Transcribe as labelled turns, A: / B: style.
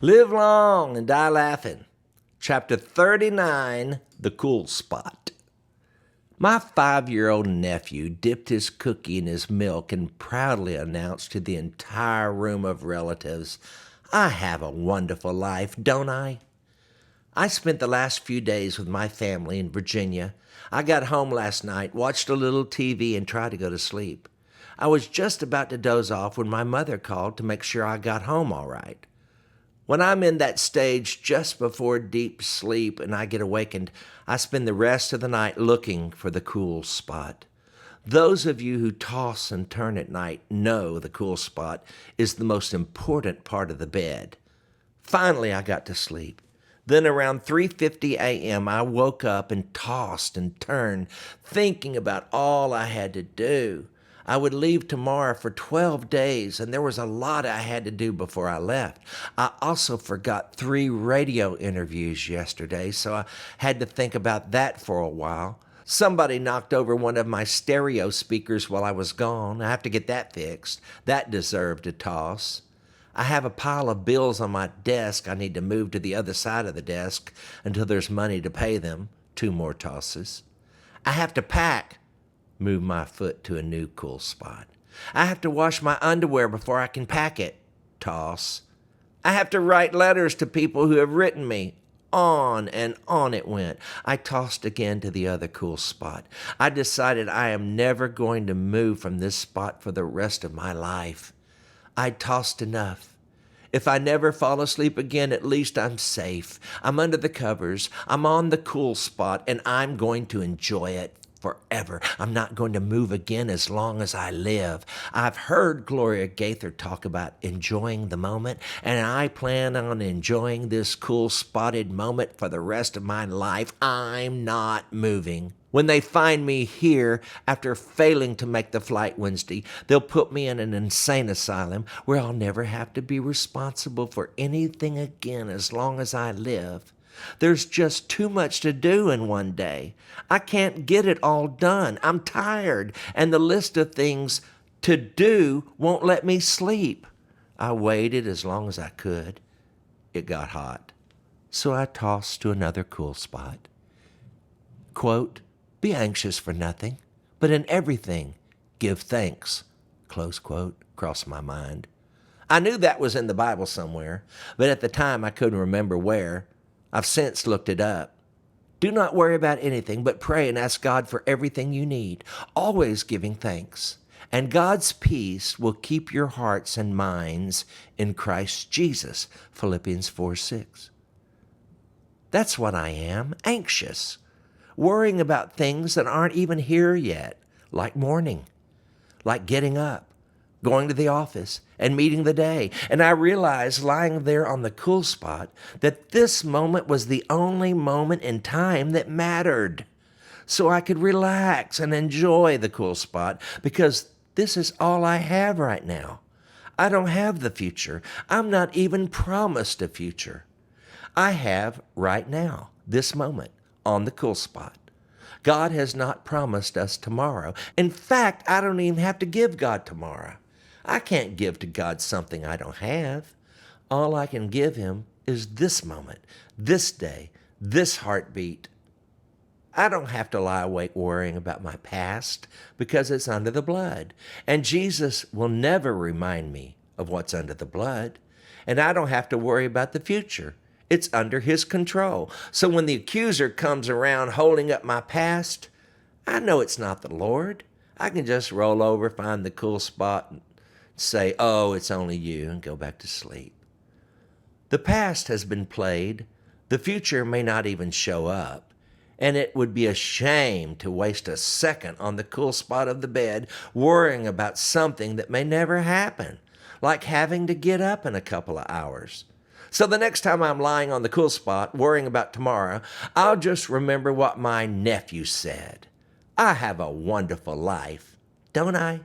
A: Live long and die laughing. Chapter 39, The Cool Spot. My 5-year-old nephew dipped his cookie in his milk and proudly announced to the entire room of relatives, "I have a wonderful life, don't I?" I spent the last few days with my family in Virginia. I got home last night, watched a little TV, and tried to go to sleep. I was just about to doze off when my mother called to make sure I got home all right. When I'm in that stage just before deep sleep and I get awakened, I spend the rest of the night looking for the cool spot. Those of you who toss and turn at night know the cool spot is the most important part of the bed. Finally, I got to sleep. Then around 3:50 a.m., I woke up and tossed and turned, thinking about all I had to do. I would leave tomorrow for 12 days, and there was a lot I had to do before I left. I also forgot 3 radio interviews yesterday, so I had to think about that for a while. Somebody knocked over one of my stereo speakers while I was gone. I have to get that fixed. That deserved a toss. I have a pile of bills on my desk I need to move to the other side of the desk until there's money to pay them. 2 more tosses. I have to pack. Move my foot to a new cool spot. I have to wash my underwear before I can pack it. Toss. I have to write letters to people who have written me. On and on it went. I tossed again to the other cool spot. I decided I am never going to move from this spot for the rest of my life. I tossed enough. If I never fall asleep again, at least I'm safe. I'm under the covers. I'm on the cool spot, and I'm going to enjoy it forever. I'm not going to move again as long as I live. I've heard Gloria Gaither talk about enjoying the moment, and I plan on enjoying this cool spotted moment for the rest of my life. I'm not moving. When they find me here after failing to make the flight Wednesday, they'll put me in an insane asylum where I'll never have to be responsible for anything again as long as I live. There's just too much to do in one day. I can't get it all done. I'm tired, and the list of things to do won't let me sleep. I waited as long as I could. It got hot, so I tossed to another cool spot. Quote, "Be anxious for nothing, but in everything give thanks," close quote, crossed my mind. I knew that was in the Bible somewhere, but at the time I couldn't remember where. I've since looked it up. Do not worry about anything, but pray and ask God for everything you need, always giving thanks. And God's peace will keep your hearts and minds in Christ Jesus, Philippians 4:6. That's what I am, anxious, worrying about things that aren't even here yet, like mourning, like getting up, going to the office, and meeting the day. And I realized lying there on the cool spot that this moment was the only moment in time that mattered. So I could relax and enjoy the cool spot because this is all I have right now. I don't have the future. I'm not even promised a future. I have right now, this moment, on the cool spot. God has not promised us tomorrow. In fact, I don't even have to give God tomorrow. I can't give to God something I don't have. All I can give him is this moment, this day, this heartbeat. I don't have to lie awake worrying about my past because it's under the blood. And Jesus will never remind me of what's under the blood. And I don't have to worry about the future. It's under his control. So when the accuser comes around holding up my past, I know it's not the Lord. I can just roll over, find the cool spot, and say, "Oh, it's only you," and go back to sleep. The past has been played. The future may not even show up. And it would be a shame to waste a second on the cool spot of the bed worrying about something that may never happen, like having to get up in a couple of hours. So the next time I'm lying on the cool spot worrying about tomorrow, I'll just remember what my nephew said. I have a wonderful life, don't I?